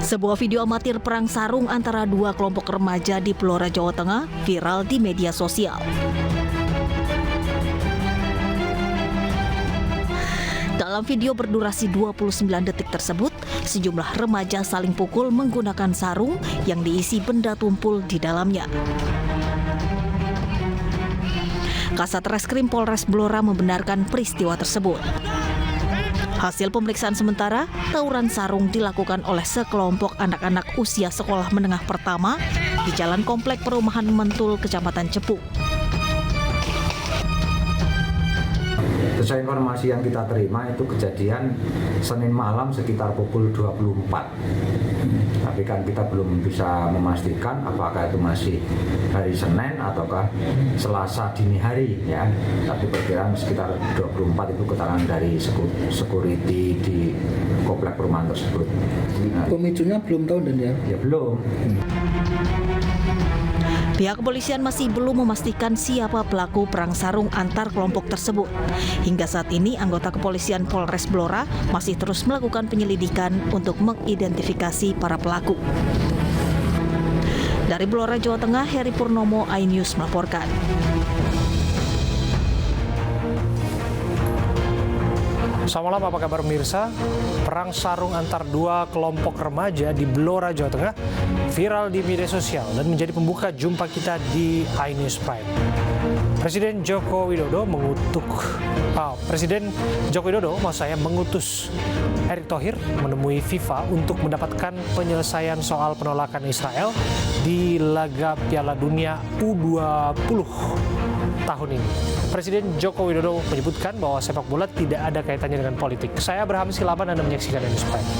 Sebuah video amatir perang sarung antara dua kelompok remaja di Blora, Jawa Tengah viral di media sosial. Dalam video berdurasi 29 detik tersebut, sejumlah remaja saling pukul menggunakan sarung yang diisi benda tumpul di dalamnya. Kasat Reskrim Polres Blora membenarkan peristiwa tersebut. Hasil pemeriksaan sementara, tawuran sarung dilakukan oleh sekelompok anak-anak usia sekolah menengah pertama di Jalan Komplek Perumahan Mentul, Kecamatan Cepu. Sesuai informasi yang kita terima itu kejadian Senin malam sekitar pukul 24. Tapi kan kita belum bisa memastikan apakah itu masih hari Senin ataukah Selasa dini hari ya. Tapi perkiraan sekitar 24 itu keterangan dari security di komplek perumahan tersebut. Pemicunya belum tahu dan ya? Ya belum. Pihak kepolisian masih belum memastikan siapa pelaku perang sarung antar kelompok tersebut. Hingga saat ini, anggota kepolisian Polres Blora masih terus melakukan penyelidikan untuk mengidentifikasi para pelaku. Dari Blora, Jawa Tengah, Heri Purnomo, iNews melaporkan. Selamat malam, apa kabar pemirsa? Perang sarung antar dua kelompok remaja di Blora, Jawa Tengah viral di media sosial dan menjadi pembuka jumpa kita di iNews Prime. Presiden Joko Widodo mengutus Erick Thohir menemui FIFA untuk mendapatkan penyelesaian soal penolakan Israel di laga Piala Dunia U20 tahun ini. Presiden Joko Widodo menyebutkan bahwa sepak bola tidak ada kaitannya dengan politik. Saya Abraham Silaban, Anda menyaksikan iNews Prime.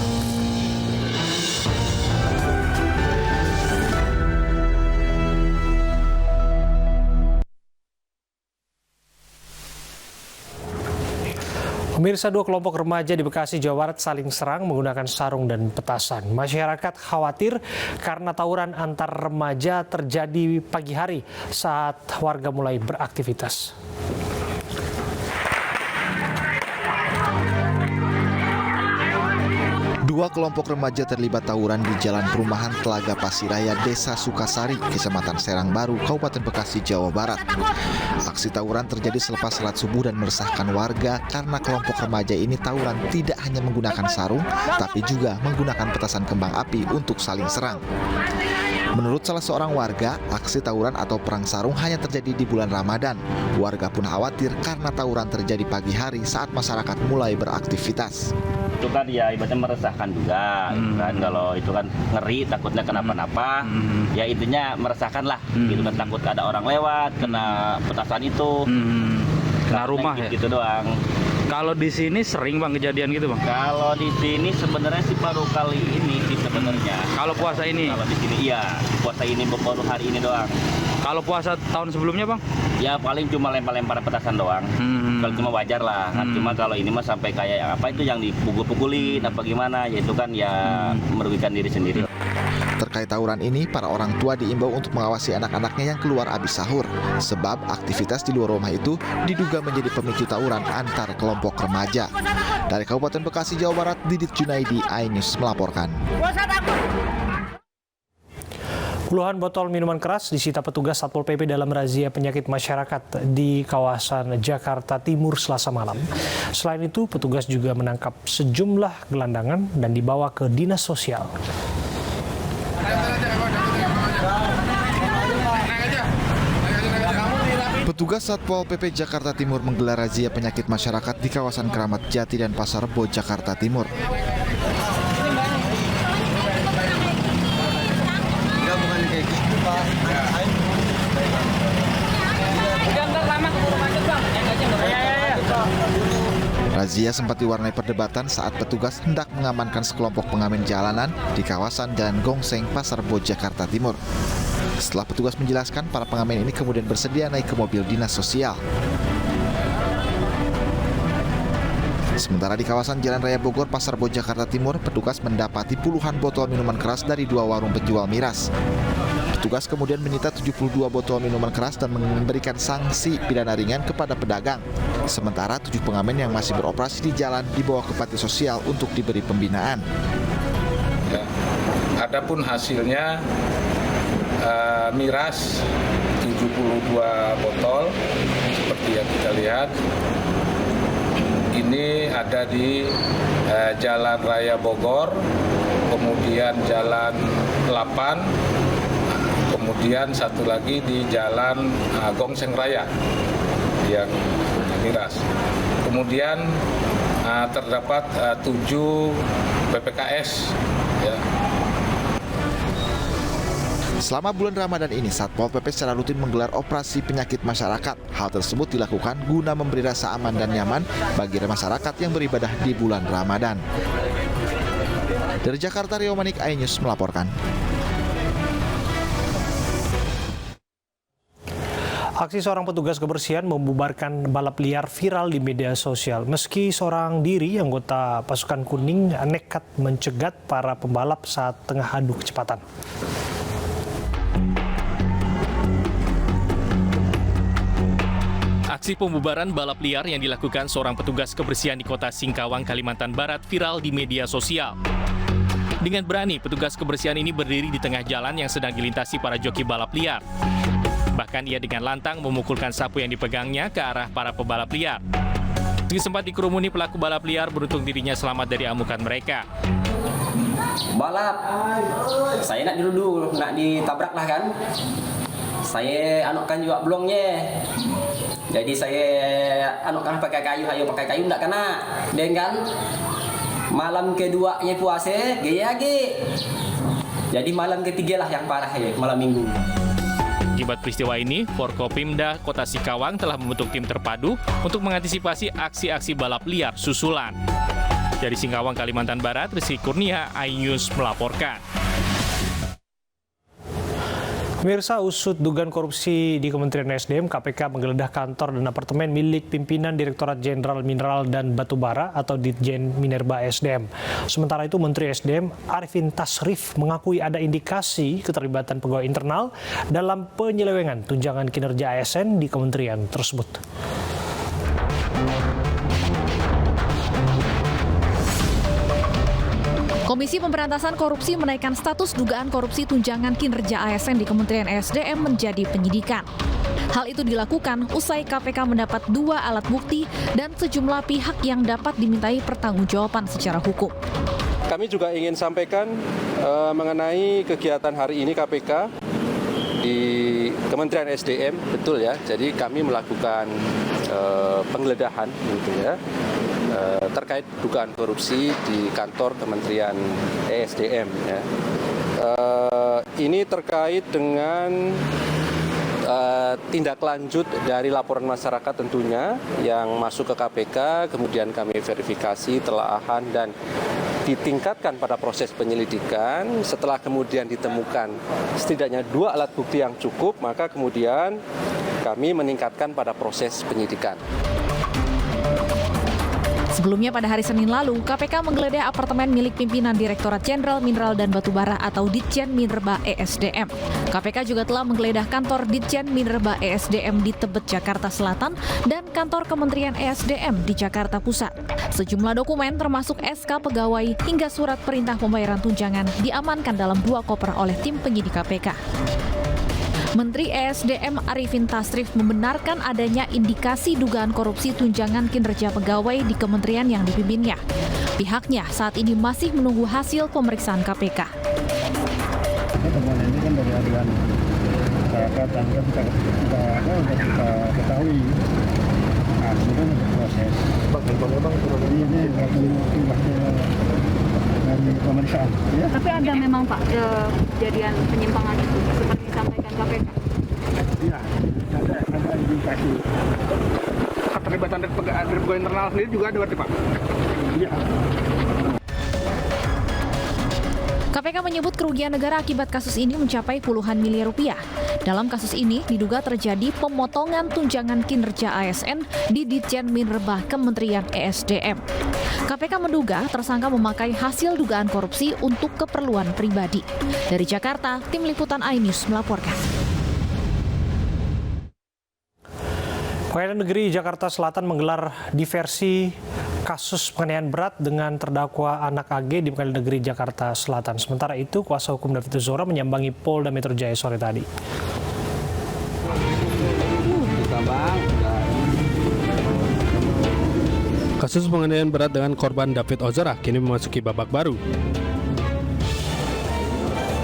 Pemirsa, dua kelompok remaja di Bekasi, Jawa Barat saling serang menggunakan sarung dan petasan. Masyarakat khawatir karena tawuran antar remaja terjadi pagi hari saat warga mulai beraktivitas. Dua kelompok remaja terlibat tawuran di Jalan Perumahan Telaga Pasiraya, Desa Sukasari, Kecamatan Serang Baru, Kabupaten Bekasi, Jawa Barat. Aksi tawuran terjadi selepas salat subuh dan meresahkan warga karena kelompok remaja ini tawuran tidak hanya menggunakan sarung, tapi juga menggunakan petasan kembang api untuk saling serang. Menurut salah seorang warga, aksi tawuran atau perang sarung hanya terjadi di bulan Ramadan. Warga pun khawatir karena tawuran terjadi pagi hari saat masyarakat mulai beraktivitas. Itu kan ya ibaratnya meresahkan juga, kan kalau itu kan ngeri takutnya kenapa-napa, ya intinya meresahkan lah, gitu kan takut ada orang lewat kena petasan itu, kena rumah gitu ya. Doang. Kalau di sini sering bang kejadian gitu bang? Kalau di sini sebenarnya sih baru kali ini sih sebenarnya. Kalau puasa ini? Kalau di sini iya, puasa ini baru hari ini doang. Kalau puasa tahun sebelumnya bang? Ya paling cuma lempar-lempar petasan doang. Kalau cuma wajar lah. Kan cuma kalau ini mah sampai kayak apa itu yang dipukul-pukulin apa gimana, ya itu kan ya merugikan diri sendiri. Terkait tawuran ini, para orang tua diimbau untuk mengawasi anak-anaknya yang keluar habis sahur, sebab aktivitas di luar rumah itu diduga menjadi pemicu tawuran antar kelompok remaja. Dari Kabupaten Bekasi, Jawa Barat, Didit Junaidi, iNews melaporkan. Puluhan botol minuman keras disita petugas Satpol PP dalam razia penyakit masyarakat di kawasan Jakarta Timur Selasa malam. Selain itu, petugas juga menangkap sejumlah gelandangan dan dibawa ke Dinas Sosial. Petugas Satpol PP Jakarta Timur menggelar razia penyakit masyarakat di kawasan Keramat Jati dan Pasar Rebo, Jakarta Timur. Razia sempat diwarnai perdebatan saat petugas hendak mengamankan sekelompok pengamen jalanan di kawasan Jalan Gongseng, Pasar Rebo, Jakarta Timur. Setelah petugas menjelaskan, para pengamen ini kemudian bersedia naik ke mobil dinas sosial. Sementara di kawasan Jalan Raya Bogor, Pasar Rebo, Jakarta Timur, petugas mendapati puluhan botol minuman keras dari dua warung penjual miras. Petugas kemudian menyita 72 botol minuman keras dan memberikan sanksi pidana ringan kepada pedagang. Sementara 7 pengamen yang masih beroperasi di jalan dibawa ke panti sosial untuk diberi pembinaan. Adapun hasilnya miras 72 botol seperti yang kita lihat. Ini ada di Jalan Raya Bogor, kemudian Jalan 8, kemudian satu lagi di Jalan Gongseng Raya yang miras. Kemudian terdapat 7 PPKS. Ya. Selama bulan Ramadan ini, Satpol PP secara rutin menggelar operasi penyakit masyarakat. Hal tersebut dilakukan guna memberi rasa aman dan nyaman bagi masyarakat yang beribadah di bulan Ramadan. Dari Jakarta, Rio Manik, iNews melaporkan. Aksi seorang petugas kebersihan membubarkan balap liar viral di media sosial. Meski seorang diri anggota pasukan kuning nekat mencegat para pembalap saat tengah adu kecepatan. Aksi pembubaran balap liar yang dilakukan seorang petugas kebersihan di kota Singkawang, Kalimantan Barat viral di media sosial. Dengan berani, petugas kebersihan ini berdiri di tengah jalan yang sedang dilintasi para joki balap liar. Bahkan ia dengan lantang memukulkan sapu yang dipegangnya ke arah para pebalap liar. Meski sempat dikerumuni, pelaku balap liar beruntung dirinya selamat dari amukan mereka. Balap, saya nak dulu nak ditabrak lah kan. Saya anukkan juga blongnya. Jadi saya anukkan pakai kayu, enggak kena. Dan kan malam keduanya puasa gaya lagi. Jadi malam ketiga lah yang parah ya, malam minggu. Akibat peristiwa ini, Forkopimda Kota Singkawang telah membentuk tim terpadu untuk mengantisipasi aksi-aksi balap liar susulan. Dari Singkawang, Kalimantan Barat, Rizky Kurnia, iNews melaporkan. Pemirsa, usut dugaan korupsi di Kementerian SDM, KPK menggeledah kantor dan apartemen milik pimpinan Direktorat Jenderal Mineral dan Batubara atau Ditjen Minerba SDM. Sementara itu, Menteri SDM Arifin Tasrif mengakui ada indikasi keterlibatan pegawai internal dalam penyelewengan tunjangan kinerja ASN di kementerian tersebut. Komisi Pemberantasan Korupsi menaikkan status dugaan korupsi tunjangan kinerja ASN di Kementerian SDM menjadi penyidikan. Hal itu dilakukan usai KPK mendapat 2 alat bukti dan sejumlah pihak yang dapat dimintai pertanggungjawaban secara hukum. Kami juga ingin sampaikan mengenai kegiatan hari ini KPK di Kementerian SDM, betul ya. Jadi kami melakukan penggeledahan gitu ya. Terkait dugaan korupsi di kantor Kementerian ESDM. Ya. Ini terkait dengan tindak lanjut dari laporan masyarakat tentunya yang masuk ke KPK, kemudian kami verifikasi, telaahan, dan ditingkatkan pada proses penyelidikan. Setelah kemudian ditemukan setidaknya 2 alat bukti yang cukup, maka kemudian kami meningkatkan pada proses penyidikan. Sebelumnya pada hari Senin lalu, KPK menggeledah apartemen milik pimpinan Direktorat Jenderal Mineral dan Batubara atau Ditjen Minerba ESDM. KPK juga telah menggeledah kantor Ditjen Minerba ESDM di Tebet, Jakarta Selatan dan kantor Kementerian ESDM di Jakarta Pusat. Sejumlah dokumen termasuk SK pegawai hingga surat perintah pembayaran tunjangan diamankan dalam 2 koper oleh tim penyidik KPK. Menteri ESDM Arifin Tasrif membenarkan adanya indikasi dugaan korupsi tunjangan kinerja pegawai di kementerian yang dipimpinnya. Pihaknya saat ini masih menunggu hasil pemeriksaan KPK. Temuan ini kan dari aduan masyarakat dan kita ketahui hasilnya untuk proses. Ini dari pemeriksaan. Ya. Tapi ada memang Pak kejadian penyimpangan itu seperti disampaikan KPK. Iya, ada indikasi. Keterlibatan dari pegawai internal sendiri juga ada berarti Pak? Iya. KPK menyebut kerugian negara akibat kasus ini mencapai puluhan miliar rupiah. Dalam kasus ini diduga terjadi pemotongan tunjangan kinerja ASN di Ditjen Minerba Kementerian ESDM. KPK menduga tersangka memakai hasil dugaan korupsi untuk keperluan pribadi. Dari Jakarta, tim liputan iNews melaporkan. Pengadilan Negeri Jakarta Selatan menggelar diversi kasus penganiayaan berat dengan terdakwa anak AG di Pengadilan Negeri Jakarta Selatan. Sementara itu, kuasa hukum David Ozora menyambangi Polda Metro Jaya sore tadi. Kasus penganiayaan berat dengan korban David Ozora kini memasuki babak baru.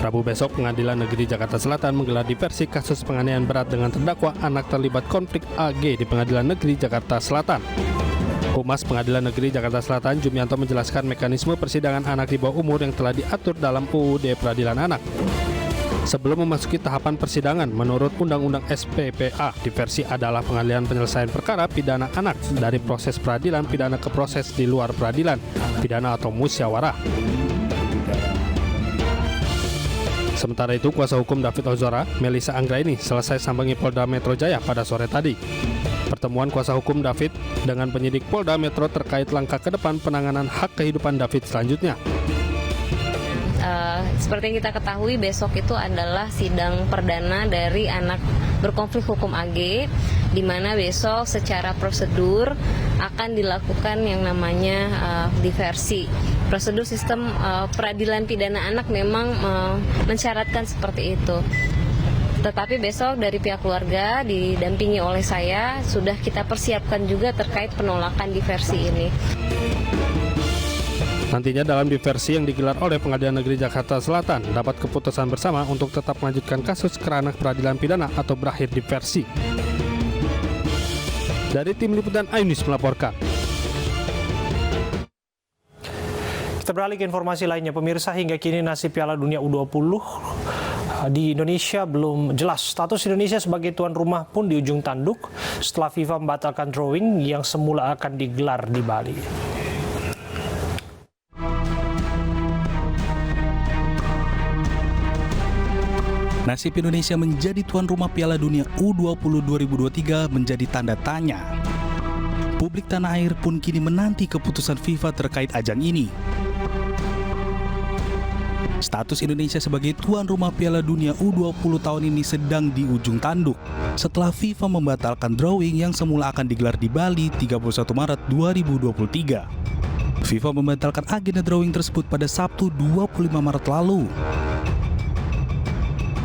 Rabu besok, Pengadilan Negeri Jakarta Selatan menggelar diversi kasus penganiayaan berat dengan terdakwa anak terlibat konflik AG di Pengadilan Negeri Jakarta Selatan. Humas Pengadilan Negeri Jakarta Selatan, Jumianto, menjelaskan mekanisme persidangan anak di bawah umur yang telah diatur dalam UUD Peradilan Anak. Sebelum memasuki tahapan persidangan, menurut Undang-Undang SPPA, diversi adalah pengalihan penyelesaian perkara pidana anak dari proses peradilan pidana ke proses di luar peradilan pidana atau musyawarah. Sementara itu, kuasa hukum David Ozora, Melissa Anggraini, selesai sambangi Polda Metro Jaya pada sore tadi. Pertemuan kuasa hukum David dengan penyidik Polda Metro terkait langkah ke depan penanganan hak kehidupan David selanjutnya. Seperti yang kita ketahui, besok itu adalah sidang perdana dari anak berkonflik hukum AG, di mana besok secara prosedur akan dilakukan yang namanya diversi. Prosedur sistem peradilan pidana anak memang mensyaratkan seperti itu. Tetapi besok dari pihak keluarga didampingi oleh saya sudah kita persiapkan juga terkait penolakan diversi ini. Nantinya dalam diversi yang digelar oleh Pengadilan Negeri Jakarta Selatan dapat keputusan bersama untuk tetap melanjutkan kasus ke ranah peradilan pidana atau berakhir diversi. Dari tim liputan iNews melaporkan. Kita beralih ke informasi lainnya. Pemirsa, hingga kini nasib Piala Dunia U20 di Indonesia belum jelas. Status Indonesia sebagai tuan rumah pun di ujung tanduk setelah FIFA membatalkan drawing yang semula akan digelar di Bali. Nasib Indonesia menjadi tuan rumah Piala Dunia U20 2023 menjadi tanda tanya. Publik tanah air pun kini menanti keputusan FIFA terkait ajang ini. Status Indonesia sebagai tuan rumah Piala Dunia U20 tahun ini sedang di ujung tanduk setelah FIFA membatalkan drawing yang semula akan digelar di Bali 31 Maret 2023. FIFA membatalkan agenda drawing tersebut pada Sabtu 25 Maret lalu.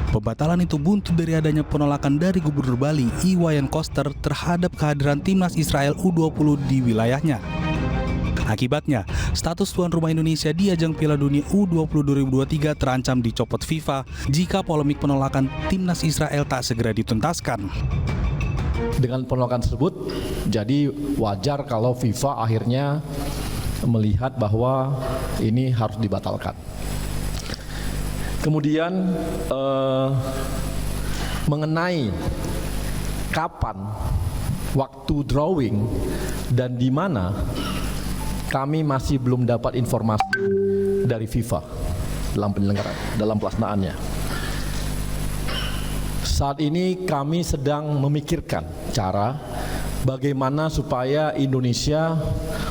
Pembatalan itu buntut dari adanya penolakan dari Gubernur Bali, Iwayan Koster, terhadap kehadiran timnas Israel U20 di wilayahnya. Akibatnya, status tuan rumah Indonesia di ajang Piala Dunia U20 2023 terancam dicopot FIFA jika polemik penolakan timnas Israel tak segera dituntaskan. Dengan penolakan tersebut, jadi wajar kalau FIFA akhirnya melihat bahwa ini harus dibatalkan. Kemudian mengenai kapan waktu drawing dan di mana, kami masih belum dapat informasi dari FIFA dalam penyelenggaraan, dalam pelaksanaannya. Saat ini kami sedang memikirkan cara bagaimana supaya Indonesia,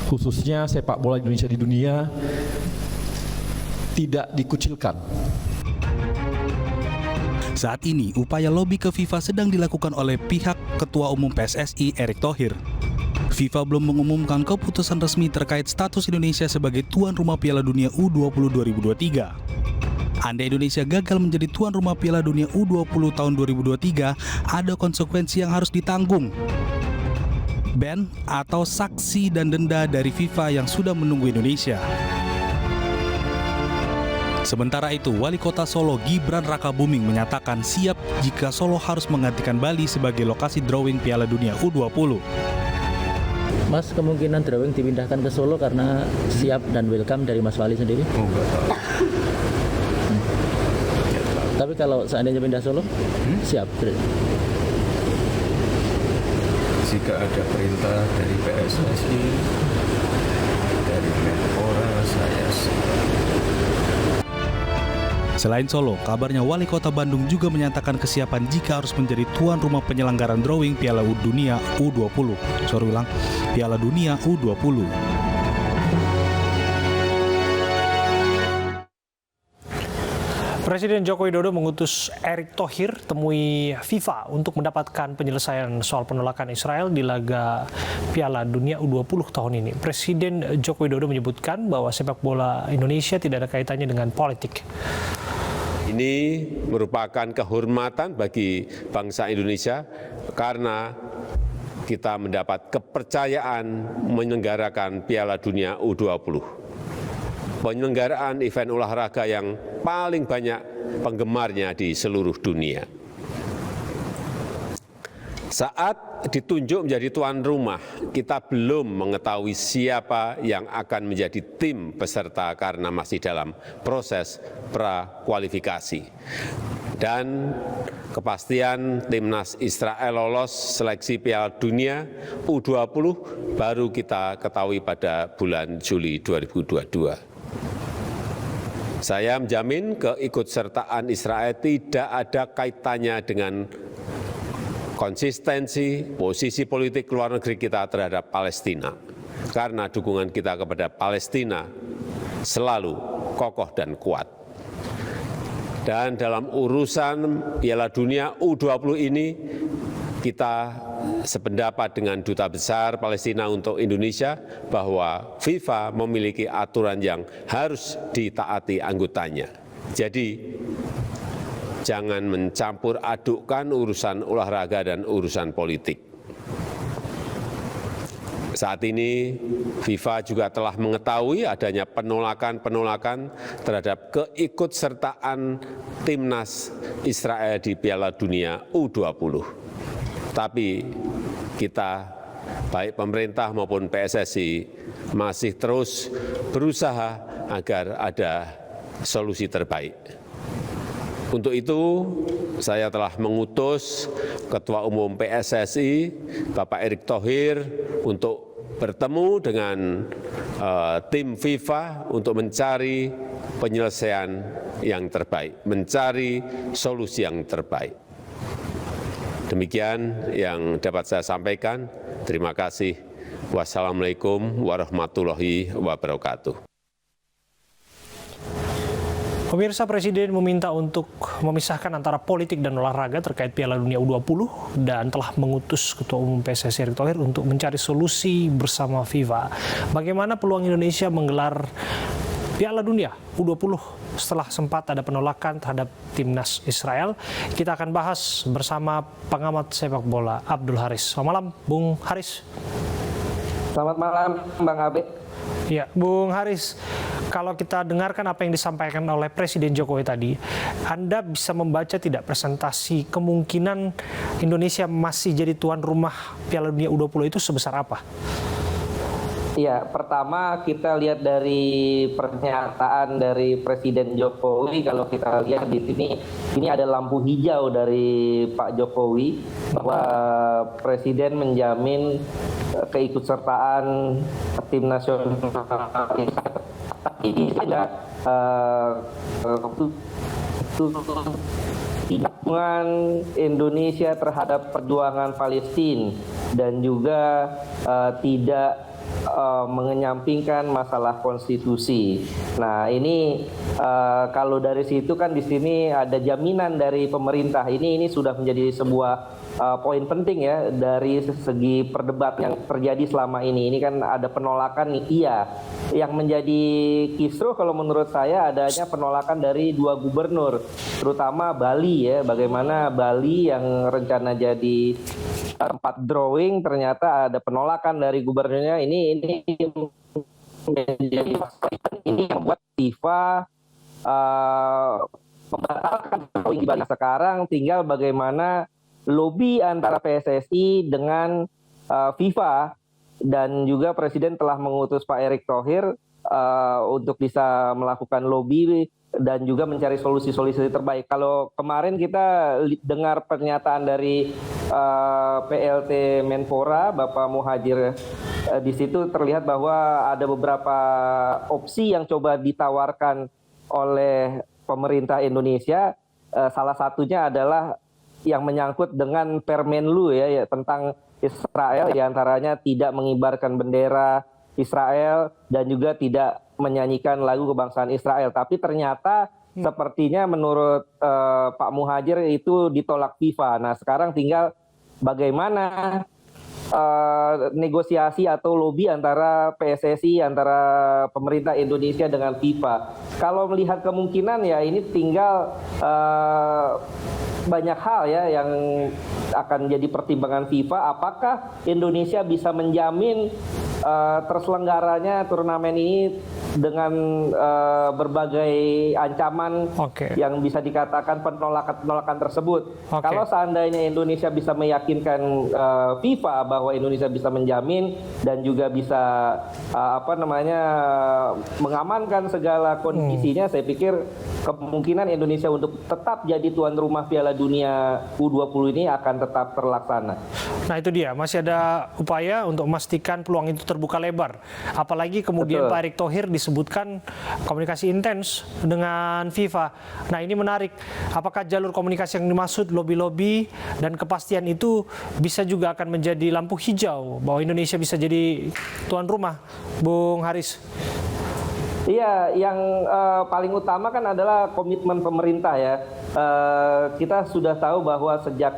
khususnya sepak bola Indonesia di dunia, tidak dikucilkan. Saat ini, upaya lobi ke FIFA sedang dilakukan oleh pihak Ketua Umum PSSI, Erick Thohir. FIFA belum mengumumkan keputusan resmi terkait status Indonesia sebagai tuan rumah Piala Dunia U20 2023. Andai Indonesia gagal menjadi tuan rumah Piala Dunia U20 tahun 2023, ada konsekuensi yang harus ditanggung. Ban atau sanksi dan denda dari FIFA yang sudah menunggu Indonesia. Sementara itu, Wali Kota Solo Gibran Rakabuming menyatakan siap jika Solo harus menggantikan Bali sebagai lokasi drawing Piala Dunia U20. Mas, kemungkinan drawing dipindahkan ke Solo karena siap dan welcome dari Mas Wali sendiri? Tapi kalau seandainya pindah Solo, siap? Jika ada perintah dari PSSI, dari Menpora, saya siap. Selain Solo, kabarnya Wali Kota Bandung juga menyatakan kesiapan jika harus menjadi tuan rumah penyelenggaraan drawing Piala Dunia U20. Piala Dunia U20. Presiden Joko Widodo mengutus Erick Thohir temui FIFA untuk mendapatkan penyelesaian soal penolakan Israel di laga Piala Dunia U20 tahun ini. Presiden Joko Widodo menyebutkan bahwa sepak bola Indonesia tidak ada kaitannya dengan politik. Ini merupakan kehormatan bagi bangsa Indonesia karena kita mendapat kepercayaan menyelenggarakan Piala Dunia U20. Penyelenggaraan event olahraga yang paling banyak penggemarnya di seluruh dunia. Saat ditunjuk menjadi tuan rumah, kita belum mengetahui siapa yang akan menjadi tim peserta karena masih dalam proses prakualifikasi. Dan kepastian timnas Israel lolos seleksi Piala Dunia U20 baru kita ketahui pada bulan Juli 2022. Saya menjamin keikutsertaan Israel tidak ada kaitannya dengan konsistensi posisi politik luar negeri kita terhadap Palestina. Karena dukungan kita kepada Palestina selalu kokoh dan kuat. Dan dalam urusan Piala Dunia U20 ini, kita sependapat dengan Duta Besar Palestina untuk Indonesia bahwa FIFA memiliki aturan yang harus ditaati anggotanya. Jadi, jangan mencampur adukkan urusan olahraga dan urusan politik. Saat ini, FIFA juga telah mengetahui adanya penolakan-penolakan terhadap keikutsertaan timnas Israel di Piala Dunia U20. Tapi kita, baik pemerintah maupun PSSI, masih terus berusaha agar ada solusi terbaik. Untuk itu, saya telah mengutus Ketua Umum PSSI, Bapak Erick Thohir, untuk bertemu dengan tim FIFA untuk mencari penyelesaian yang terbaik, mencari solusi yang terbaik. Demikian yang dapat saya sampaikan. Terima kasih. Wassalamualaikum warahmatullahi wabarakatuh. Pemirsa, Presiden meminta untuk memisahkan antara politik dan olahraga terkait Piala Dunia U20 dan telah mengutus Ketua Umum PSSI Erick Thohir untuk mencari solusi bersama FIFA. Bagaimana peluang Indonesia menggelar Piala Dunia U20 setelah sempat ada penolakan terhadap timnas Israel? Kita akan bahas bersama pengamat sepak bola Abdul Haris. Selamat malam, Bung Haris. Selamat malam, Bang Abed. Ya, Bung Haris, kalau kita dengarkan apa yang disampaikan oleh Presiden Jokowi tadi, Anda bisa membaca tidak presentasi kemungkinan Indonesia masih jadi tuan rumah Piala Dunia U20 itu sebesar apa? Ya, pertama kita lihat dari pernyataan dari Presiden Jokowi. Kalau kita lihat di sini, ini ada lampu hijau dari Pak Jokowi bahwa Presiden menjamin keikutsertaan tim nasional. Ini ada dukungan Indonesia terhadap perjuangan Palestina dan juga tidak mengenyampingkan masalah konstitusi. Nah, ini kalau dari situ kan di sini ada jaminan dari pemerintah. Ini sudah menjadi sebuah poin penting ya dari segi perdebatan yang terjadi selama ini. Ini kan ada penolakan, iya. Yang menjadi kisruh kalau menurut saya adanya penolakan dari dua gubernur, terutama Bali ya. Bagaimana Bali yang rencana jadi tempat drawing ternyata ada penolakan dari gubernurnya. Ini yang membuat FIFA membatalkan drawing di Bali. Sekarang tinggal bagaimana lobby antara PSSI dengan FIFA, dan juga Presiden telah mengutus Pak Erick Thohir untuk bisa melakukan lobby dan juga mencari solusi-solusi terbaik. Kalau kemarin kita dengar pernyataan dari PLT Menpora, Bapak Muhajir, di situ terlihat bahwa ada beberapa opsi yang coba ditawarkan oleh pemerintah Indonesia. Salah satunya adalah yang menyangkut dengan Permenlu ya tentang Israel, diantaranya tidak mengibarkan bendera Israel dan juga tidak menyanyikan lagu kebangsaan Israel. Tapi ternyata sepertinya menurut Pak Muhajir itu ditolak FIFA. Nah, sekarang tinggal bagaimana negosiasi atau lobby antara PSSI, antara pemerintah Indonesia dengan FIFA. Kalau melihat kemungkinan ya ini tinggal banyak hal ya yang akan jadi pertimbangan FIFA. Apakah Indonesia bisa menjamin terselenggaranya turnamen ini dengan berbagai ancaman yang bisa dikatakan penolakan tersebut. Kalau seandainya Indonesia bisa meyakinkan FIFA bahwa Indonesia bisa menjamin dan juga bisa mengamankan segala kondisinya, saya pikir kemungkinan Indonesia untuk tetap jadi tuan rumah Piala Dunia U20 ini akan tetap terlaksana. Nah itu dia, masih ada upaya untuk memastikan peluang itu terbuka lebar. Apalagi kemudian Pak Erick Thohir disebutkan komunikasi intens dengan FIFA. Nah ini menarik, apakah jalur komunikasi yang dimaksud lobby-lobby dan kepastian itu bisa juga akan menjadi lampu hijau bahwa Indonesia bisa jadi tuan rumah, Bung Haris? Iya, yang paling utama kan adalah komitmen pemerintah ya. Kita sudah tahu bahwa sejak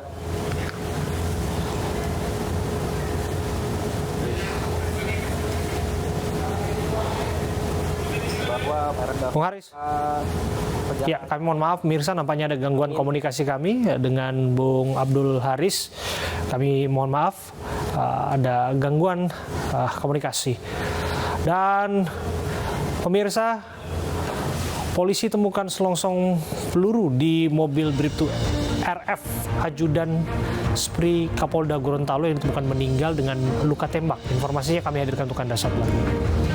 Bung Haris. Ya, kami mohon maaf, Mirsa, nampaknya ada gangguan komunikasi kami dengan Bung Abdul Haris. Kami mohon maaf, ada gangguan komunikasi. Dan pemirsa, polisi temukan selongsong peluru di mobil Bribtu RF Ajudan Spri Kapolda Gorontalo yang ditemukan meninggal dengan luka tembak. Informasinya kami hadirkan untuk Anda saat lagi.